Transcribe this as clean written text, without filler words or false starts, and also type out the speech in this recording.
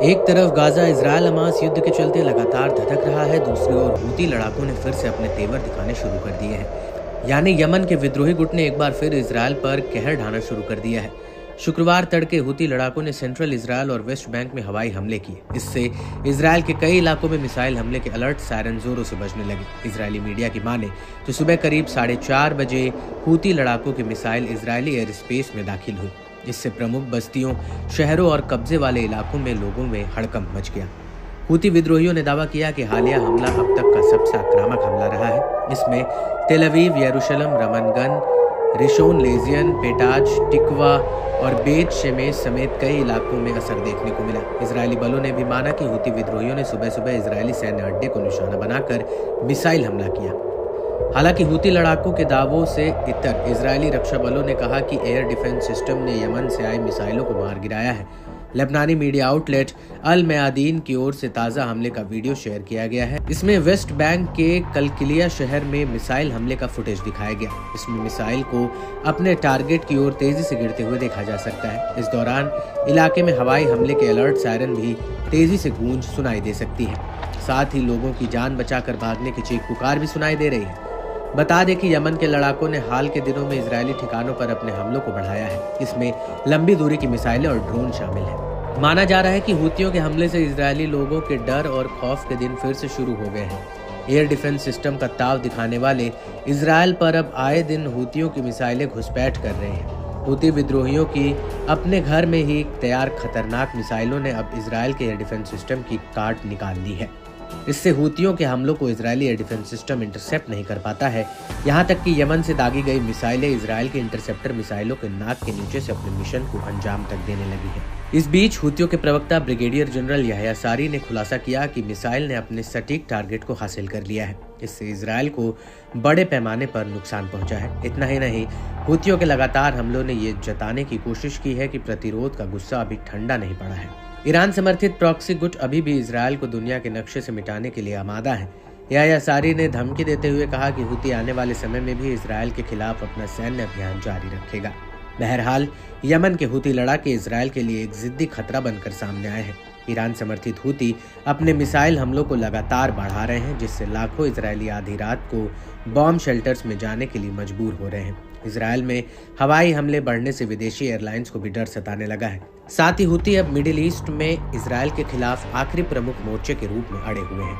एक तरफ Gaza Israel Hamas युद्ध के चलते लगातार धधक रहा है, दूसरी ओर हूती लड़ाकों ने फिर से अपने तेवर दिखाने शुरू कर दिए हैं। यानी यमन के विद्रोही गुट ने एक बार फिर इजरायल पर कहर ढाना शुरू कर दिया है। शुक्रवार तड़के हूती लड़ाकों ने सेंट्रल इजरायल और वेस्ट बैंक में हवाई हमले किए। इससे इजरायल के कई इलाकों में मिसाइल हमले के अलर्ट सायरन जोरों से बजने लगे। इजरायली मीडिया की माने तो सुबह करीब 4:30 बजे हूती लड़ाकों की मिसाइल इजरायली एयर स्पेस में दाखिल हुई। इससे प्रमुख बस्तियों, शहरों और कब्जे वाले इलाकों में लोगों में हड़कंप मच गया। हूती विद्रोहियों ने दावा किया कि हालिया हमला अब तक का सबसे आक्रामक हमला रहा है। इसमें तेल अवीव, यरूशलेम, रमनगन, रिशोन लेजियन, पेटाज, टिकवा और बेत शेमेश समेत कई इलाकों में असर देखने को मिला। इजरायली बलों ने भी माना कि हूती विद्रोहियों ने सुबह सुबह इजरायली सैन्य अड्डे को निशाना बनाकर मिसाइल हमला किया। हालांकि हूती लड़ाकों के दावों से इतर इजरायली रक्षा बलों ने कहा कि एयर डिफेंस सिस्टम ने यमन से आई मिसाइलों को मार गिराया है। लेबनानी मीडिया आउटलेट अल मयादीन की ओर से ताज़ा हमले का वीडियो शेयर किया गया है। इसमें वेस्ट बैंक के कलकिलिया शहर में मिसाइल हमले का फुटेज दिखाया गया। इसमें मिसाइल को अपने टारगेट की ओर तेजी से गिरते हुए देखा जा सकता है। इस दौरान इलाके में हवाई हमले के अलर्ट सायरन भी तेजी से गूंज सुनाई दे सकती है। साथ ही लोगों की जान बचाकर भागने की चीख पुकार भी सुनाई दे रही है। बता दें कि यमन के लड़ाकों ने हाल के दिनों में इजरायली ठिकानों पर अपने हमलों को बढ़ाया है। इसमें लंबी दूरी की मिसाइलें और ड्रोन शामिल हैं। माना जा रहा है कि हूतियों के हमले से इजरायली लोगों के डर और खौफ के दिन फिर से शुरू हो गए हैं। एयर डिफेंस सिस्टम का ताव दिखाने वाले इजरायल पर अब आए दिन हूतियों की मिसाइलें घुसपैठ कर रहे हैं। हूती विद्रोहियों की अपने घर में ही तैयार खतरनाक मिसाइलों ने अब इजरायल के एयर डिफेंस सिस्टम की काट निकाल ली है। इससे हूतियों के हमलों को Israeli air defence system intercept नहीं कर पाता है। यहाँ तक कि यमन से दागी गई मिसाइलें इजरायल के इंटरसेप्टर मिसाइलों के नाक के नीचे से अपने मिशन को अंजाम तक देने लगी है। इस बीच हूतियों के प्रवक्ता ब्रिगेडियर जनरल याह्या सारी ने खुलासा किया कि मिसाइल ने अपने सटीक टारगेट को हासिल कर लिया है। इससे इजरायल को बड़े पैमाने पर नुकसान पहुंचा है। इतना ही नहीं, हूतियों के लगातार हमलों ने ये जताने की कोशिश की है कि प्रतिरोध का गुस्सा अभी ठंडा नहीं पड़ा है। ईरान समर्थित प्रॉक्सी गुट अभी भी इजरायल को दुनिया के नक्शे से मिटाने के लिए आमादा है। याह्या सारी ने धमकी देते हुए कहा कि हूती आने वाले समय में भी इजरायल के खिलाफ अपना सैन्य अभियान जारी रखेगा। बहरहाल यमन के हूती लड़ाके इजरायल के लिए एक जिद्दी खतरा बनकर सामने आए हैं। ईरान समर्थित हूती अपने मिसाइल हमलों को लगातार बढ़ा रहे हैं, जिससे लाखों इजरायली आधी रात को बॉम्ब शेल्टर्स में जाने के लिए मजबूर हो रहे हैं। इजरायल में हवाई हमले बढ़ने से विदेशी एयरलाइंस को भी डर सताने लगा है। साथ ही हूती अब मिडिल ईस्ट में इजरायल के खिलाफ आखिरी प्रमुख मोर्चे के रूप में अड़े हुए हैं।